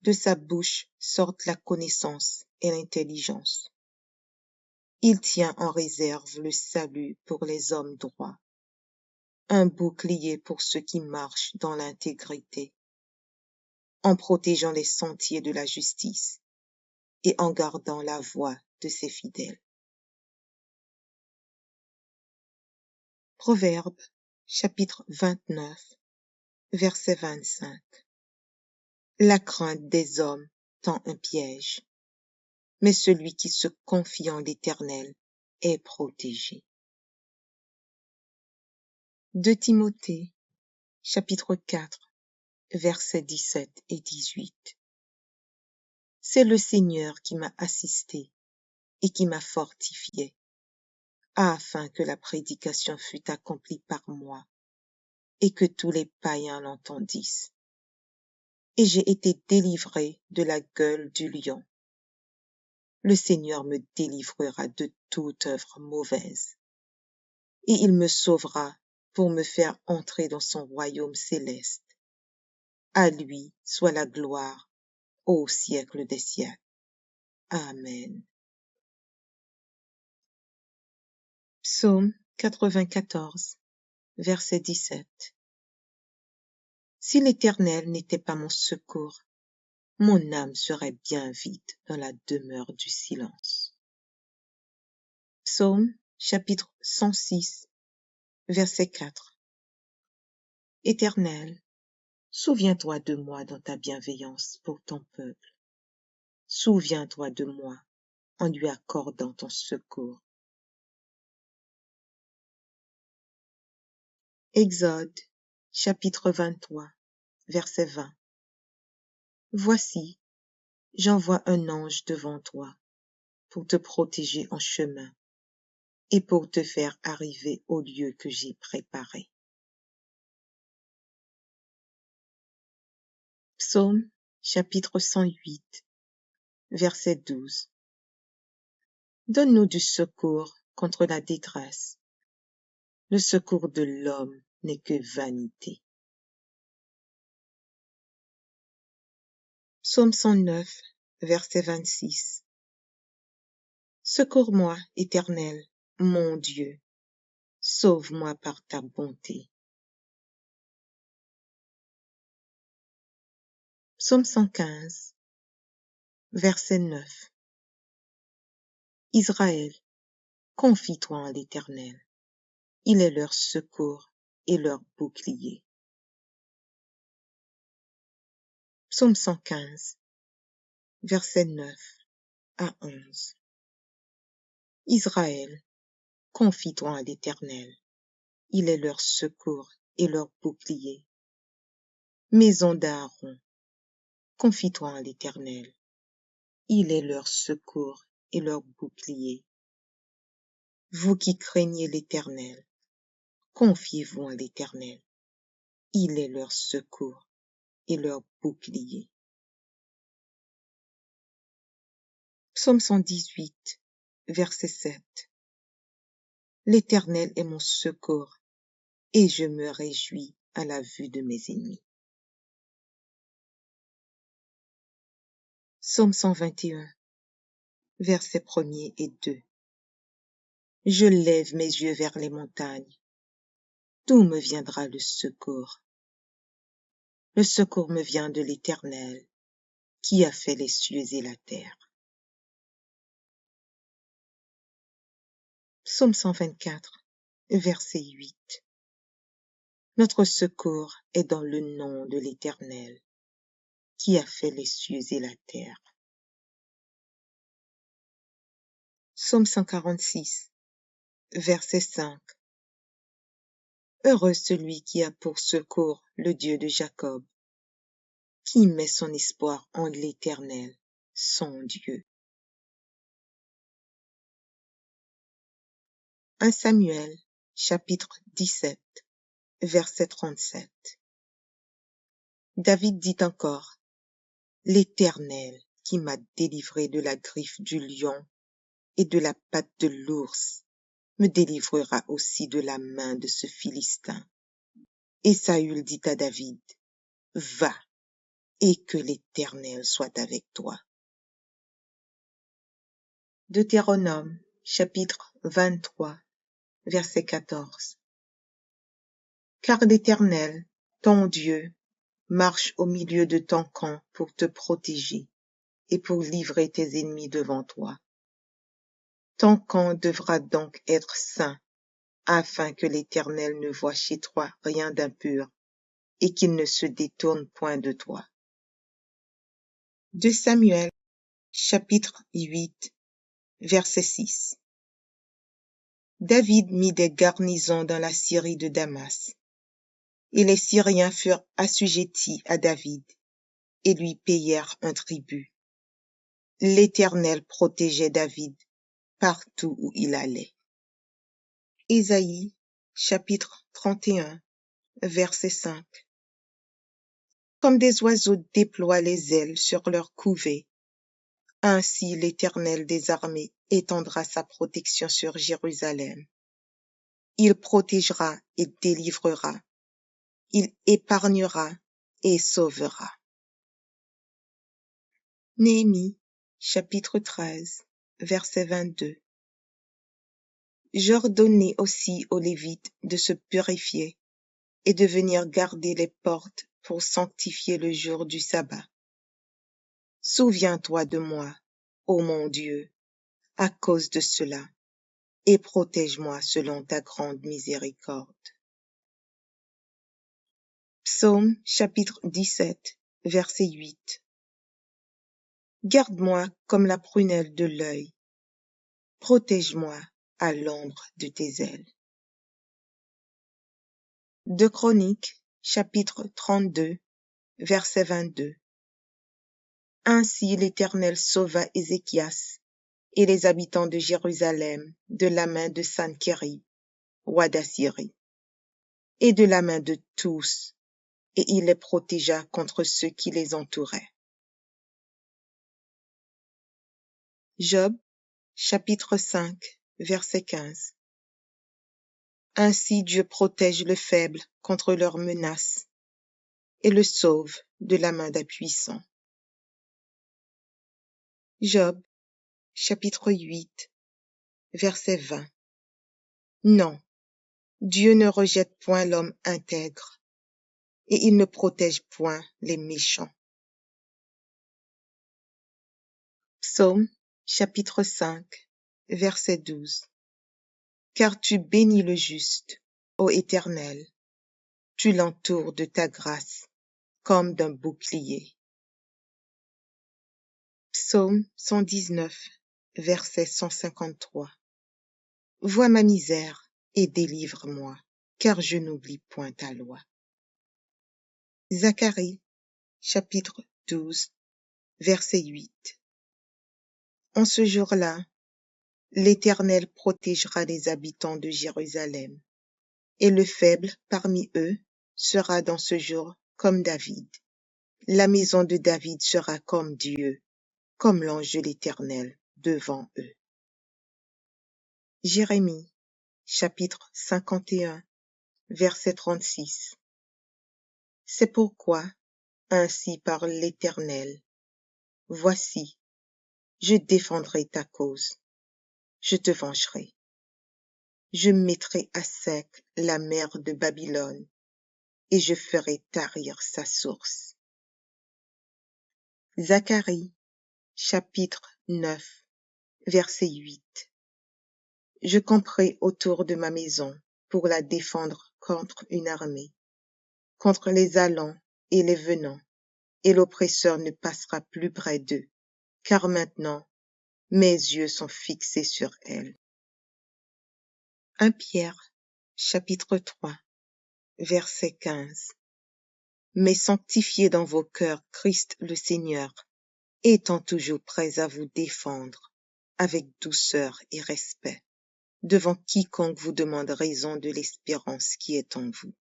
De sa bouche sortent la connaissance et l'intelligence. Il tient en réserve le salut pour les hommes droits, un bouclier pour ceux qui marchent dans l'intégrité, en protégeant les sentiers de la justice et en gardant la voie de ses fidèles. Proverbes, chapitre 29, verset 25. La crainte des hommes tend un piège, mais celui qui se confie en l'Éternel est protégé. 2 Timothée, chapitre 4, versets 17 et 18. C'est le Seigneur qui m'a assisté et qui m'a fortifié, afin que la prédication fût accomplie par moi et que tous les païens l'entendissent. Et j'ai été délivré de la gueule du lion. Le Seigneur me délivrera de toute œuvre mauvaise, et il me sauvera pour me faire entrer dans son royaume céleste. À lui soit la gloire au siècle des siècles. Amen. Psaume 94, verset 17. Si l'Éternel n'était pas mon secours, mon âme serait bien vide dans la demeure du silence. Psaume chapitre 106, verset 4. Éternel, souviens-toi de moi dans ta bienveillance pour ton peuple. Souviens-toi de moi en lui accordant ton secours. Exode, chapitre 23, verset 20. Voici, j'envoie un ange devant toi pour te protéger en chemin et pour te faire arriver au lieu que j'ai préparé. Psaume, chapitre 108, verset 12. Donne-nous du secours contre la détresse. Le secours de l'homme n'est que vanité. Psaume 109, verset 26. Secours-moi, Éternel, mon Dieu, sauve-moi par ta bonté. Psaume 115, verset 9. Israël, confie-toi en l'Éternel. Il est leur secours et leur bouclier. Psaume 115, verset 9 à 11. Israël, confie-toi en l'Éternel. Il est leur secours et leur bouclier. Maison d'Aaron, confie-toi en l'Éternel. Il est leur secours et leur bouclier. Vous qui craignez l'Éternel, confiez-vous en l'Éternel. Il est leur secours et leur bouclier. Psaume 118, verset 7. L'Éternel est mon secours, et je me réjouis à la vue de mes ennemis. Psaume 121, versets 1er et 2. Je lève mes yeux vers les montagnes. D'où me viendra le secours? Le secours me vient de l'Éternel, qui a fait les cieux et la terre. Psaume 124, verset 8. Notre secours est dans le nom de l'Éternel, qui a fait les cieux et la terre. Psaume 146, verset 5. Heureux celui qui a pour secours le Dieu de Jacob, qui met son espoir en l'Éternel, son Dieu. 1 Samuel, chapitre 17, verset 37. David dit encore, l'Éternel qui m'a délivré de la griffe du lion et de la patte de l'ours, me délivrera aussi de la main de ce Philistin. Et Saül dit à David, va, et que l'Éternel soit avec toi. Deutéronome, chapitre 23, verset 14. Car l'Éternel, ton Dieu, marche au milieu de ton camp pour te protéger et pour livrer tes ennemis devant toi. Ton camp devra donc être saint, afin que l'Éternel ne voie chez toi rien d'impur et qu'il ne se détourne point de toi. 2 Samuel, chapitre 8, verset 6. David mit des garnisons dans la Syrie de Damas. et les Syriens furent assujettis à David et lui payèrent un tribut. L'Éternel protégeait David partout où il allait. Ésaïe, chapitre 31, verset 5. Comme des oiseaux déploient les ailes sur leur couvée, ainsi l'Éternel des armées étendra sa protection sur Jérusalem. Il protégera et délivrera. Il épargnera et sauvera. Néhémie, chapitre 13, verset 22. J'ordonnai aussi aux Lévites de se purifier et de venir garder les portes pour sanctifier le jour du sabbat. Souviens-toi de moi, ô mon Dieu, à cause de cela, et protège-moi selon ta grande miséricorde. Psaume chapitre 17, verset 8. Garde-moi comme la prunelle de l'œil. Protège-moi à l'ombre de tes ailes. 2 Chroniques, chapitre 32, verset 22. Ainsi l'Éternel sauva Ézéchias et les habitants de Jérusalem de la main de Sanchérib, roi d'Assyrie, et de la main de tous, et il les protégea contre ceux qui les entouraient. Job, chapitre 5, verset 15. Ainsi Dieu protège le faible contre leurs menaces et le sauve de la main des puissants. Job, chapitre 8, verset 20. Non, Dieu ne rejette point l'homme intègre, et il ne protège point les méchants. Psaume, chapitre 5, verset 12. Car tu bénis le juste, ô Éternel, tu l'entoures de ta grâce, comme d'un bouclier. Psaume 119, verset 153. Vois ma misère et délivre-moi, car je n'oublie point ta loi. Zacharie, chapitre 12, verset 8. En ce jour-là, l'Éternel protégera les habitants de Jérusalem, et le faible parmi eux sera dans ce jour comme David. La maison de David sera comme Dieu, comme l'ange de l'Éternel devant eux. Jérémie, chapitre 51, verset 36. C'est pourquoi, ainsi parle l'Éternel, voici, je défendrai ta cause, je te vengerai. Je mettrai à sec la mer de Babylone, et je ferai tarir sa source. Zacharie, chapitre 9, verset 8. Je camperai autour de ma maison pour la défendre contre une armée, contre les allants et les venants, et l'oppresseur ne passera plus près d'eux, car maintenant mes yeux sont fixés sur elle. 1 Pierre, chapitre 3, verset 15. Mais sanctifiez dans vos cœurs Christ le Seigneur, étant toujours prêts à vous défendre avec douceur et respect devant quiconque vous demande raison de l'espérance qui est en vous.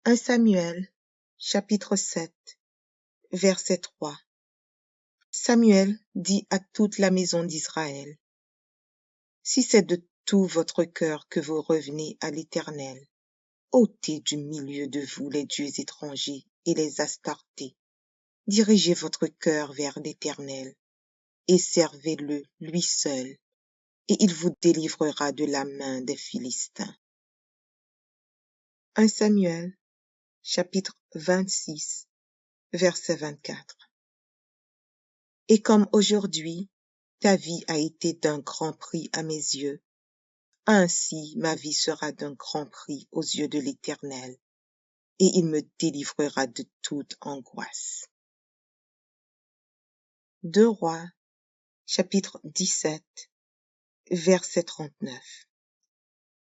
1 Samuel, chapitre 7, verset 3. Samuel dit à toute la maison d'Israël, si c'est de tout votre cœur que vous revenez à l'Éternel, ôtez du milieu de vous les dieux étrangers et les astartés. Dirigez votre cœur vers l'Éternel et servez-le lui seul, et il vous délivrera de la main des Philistins. 1 Samuel, chapitre 26, verset 24. Et comme aujourd'hui, ta vie a été d'un grand prix à mes yeux, ainsi ma vie sera d'un grand prix aux yeux de l'Éternel, et il me délivrera de toute angoisse. 2 Rois, chapitre 17, verset 39.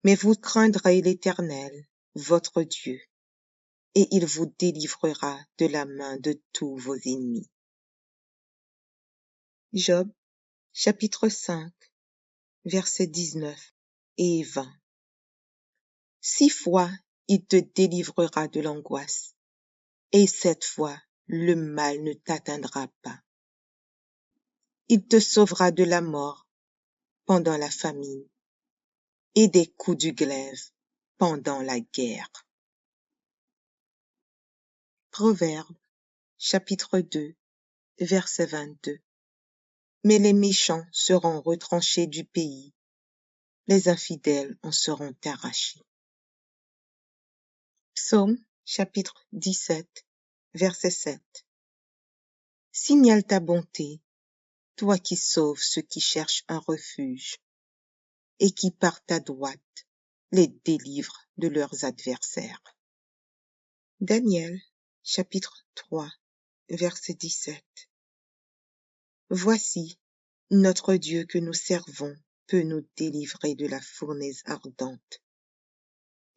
Mais vous craindrez l'Éternel, votre Dieu, et il vous délivrera de la main de tous vos ennemis. Job, chapitre 5, versets 19 et 20. 6 fois il te délivrera de l'angoisse, et 7 fois le mal ne t'atteindra pas. Il te sauvera de la mort pendant la famine et des coups du glaive pendant la guerre. Proverbe, chapitre 2, verset 22. Mais les méchants seront retranchés du pays, les infidèles en seront arrachés. Psaume, chapitre 17, verset 7. Signale ta bonté, toi qui sauves ceux qui cherchent un refuge, et qui par ta droite les délivres de leurs adversaires. Daniel, chapitre 3, verset 17. Voici, notre Dieu que nous servons peut nous délivrer de la fournaise ardente,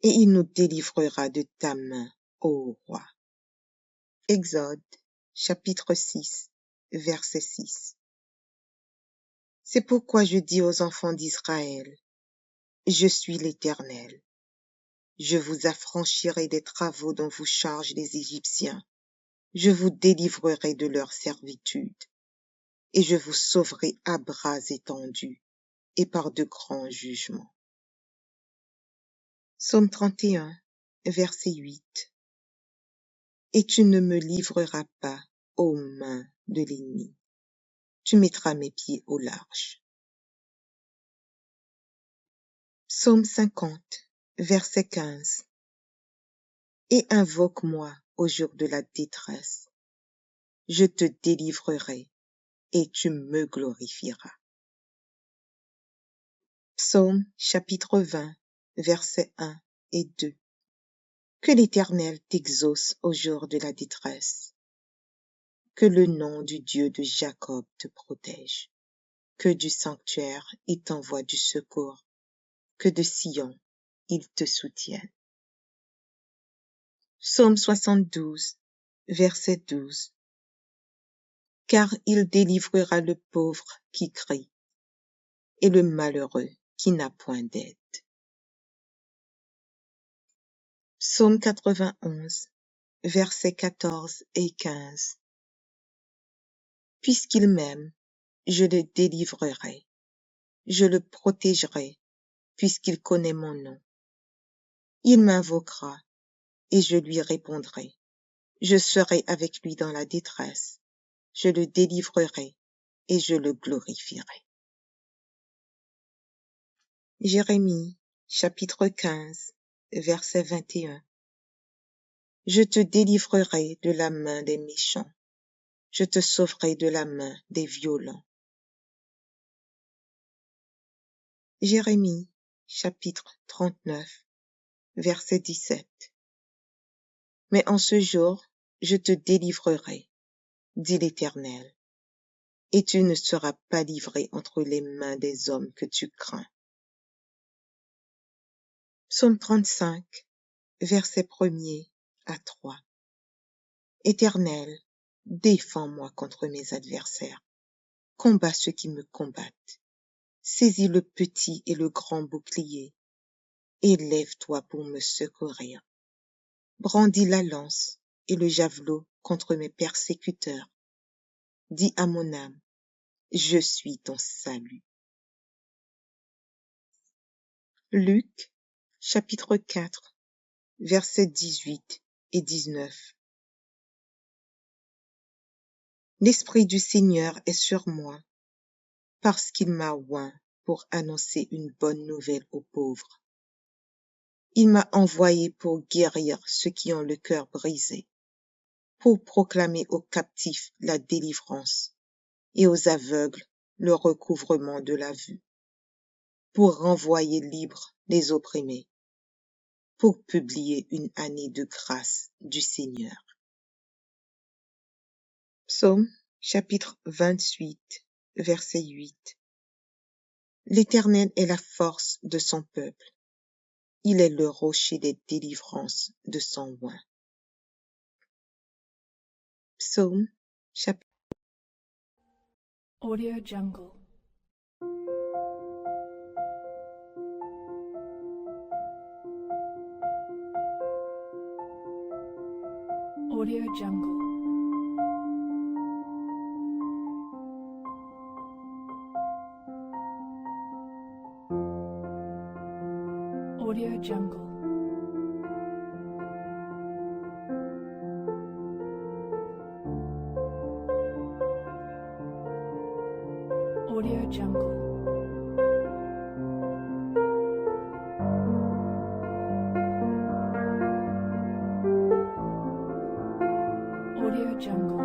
et il nous délivrera de ta main, ô roi. Exode, chapitre 6, verset 6. C'est pourquoi je dis aux enfants d'Israël, je suis l'Éternel. Je vous affranchirai des travaux dont vous chargent les Égyptiens. Je vous délivrerai de leur servitude, et je vous sauverai à bras étendus et par de grands jugements. Psaume 31, verset 8. Et tu ne me livreras pas aux mains de l'ennemi. Tu mettras mes pieds au large. Psaume 50, verset 15. Et invoque-moi au jour de la détresse. Je te délivrerai et tu me glorifieras. Psaume chapitre 20, versets 1 et 2. Que l'Éternel t'exauce au jour de la détresse. Que le nom du Dieu de Jacob te protège. Que du sanctuaire il t'envoie du secours. Que de Sion il te soutienne. Psaume 72, verset 12. Car il délivrera le pauvre qui crie et le malheureux qui n'a point d'aide. Psaume 91, versets 14 et 15. Puisqu'il m'aime, je le délivrerai, je le protégerai, puisqu'il connaît mon nom. Il m'invoquera, et je lui répondrai. Je serai avec lui dans la détresse, je le délivrerai, et je le glorifierai. Jérémie, chapitre 15, verset 21. Je te délivrerai de la main des méchants, je te sauverai de la main des violents. Jérémie, chapitre 39, verset 17. Mais en ce jour, je te délivrerai, dit l'Éternel, et tu ne seras pas livré entre les mains des hommes que tu crains. Psaume 35, verset 1er à 3. Éternel, défends-moi contre mes adversaires, combats ceux qui me combattent. Saisis le petit et le grand bouclier, et lève-toi pour me secourir. Brandis la lance et le javelot contre mes persécuteurs. Dis à mon âme, je suis ton salut. Luc, chapitre 4, versets 18 et 19. L'Esprit du Seigneur est sur moi, parce qu'il m'a oint pour annoncer une bonne nouvelle aux pauvres. Il m'a envoyé pour guérir ceux qui ont le cœur brisé, pour proclamer aux captifs la délivrance et aux aveugles le recouvrement de la vue, pour renvoyer libres les opprimés, pour publier une année de grâce du Seigneur. Psaume chapitre 28, verset 8. L'Éternel est la force de son peuple. Il est le rocher des délivrances de son oin. Psaume, chapitre. Audio Jungle. Audio Jungle. Audio Jungle. Audio Jungle. Audio Jungle.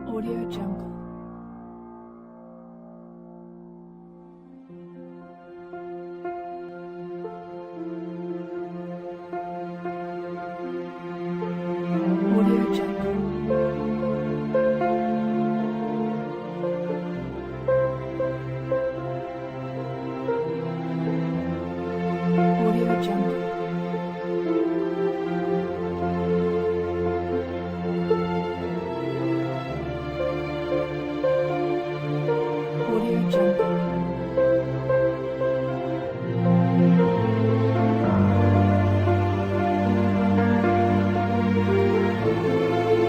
Audio Jungle. Audio Jungle. Audio Jungle. Audio Jungle. Audio Jungle.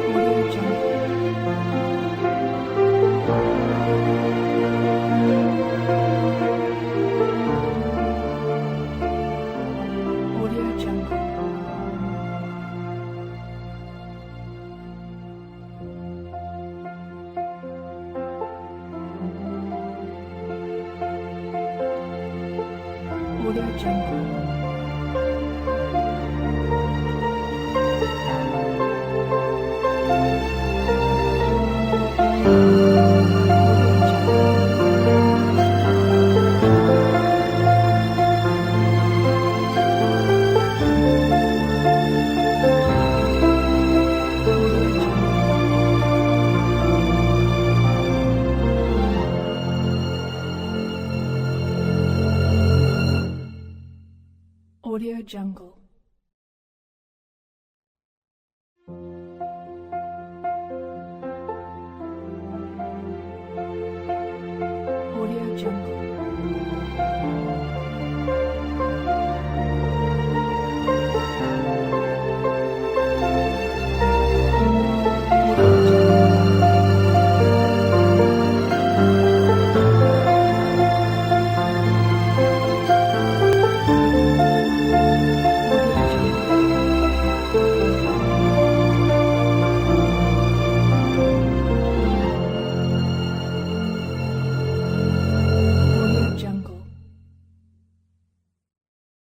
Audio Jungle. Audio Jungle. Audio Jungle. Audio Jungle.